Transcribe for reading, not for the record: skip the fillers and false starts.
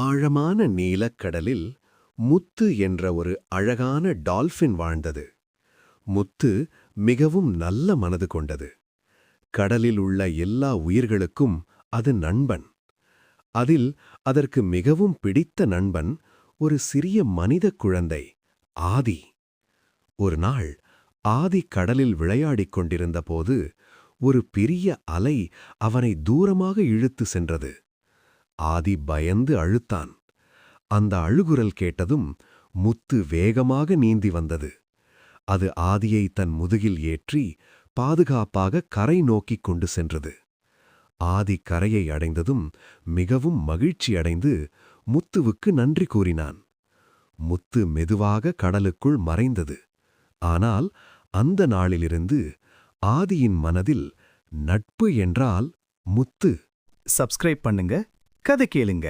ஆழமான நீலக்கடலில் முத்து என்ற ஒரு அழகான டால்ஃபின் வாழ்ந்தது. முத்து மிகவும் நல்ல மனது கொண்டது. கடலில் உள்ள எல்லா உயிர்களுக்கும் அது நண்பன். அதில் அதற்கு மிகவும் பிடித்த நண்பன் ஒரு சிறிய மனிதக் குழந்தை, ஆதி. ஒரு நாள் ஆதி கடலில் விளையாடிக் கொண்டிருந்தபோது ஒரு பெரிய அலை அவனை தூரமாக இழுத்து சென்றது. ஆதி பயந்து அழுத்தான். அந்த அழுகுரல் கேட்டதும் முத்து வேகமாக நீந்தி வந்தது. அது ஆதியை தன் முதுகில் ஏற்றி பாதுகாப்பாக கரை நோக்கிக் கொண்டு சென்றது. ஆதி கரையை அடைந்ததும் மிகவும் மகிழ்ச்சியடைந்து முத்துவுக்கு நன்றி கூறினான். முத்து மெதுவாக கடலுக்குள் மறைந்தது. ஆனால் அந்த நாளிலிருந்து ஆதியின் மனதில் நட்பு என்றால் முத்து. சப்ஸ்கிரைப் பண்ணுங்க, கதை கேளுங்க.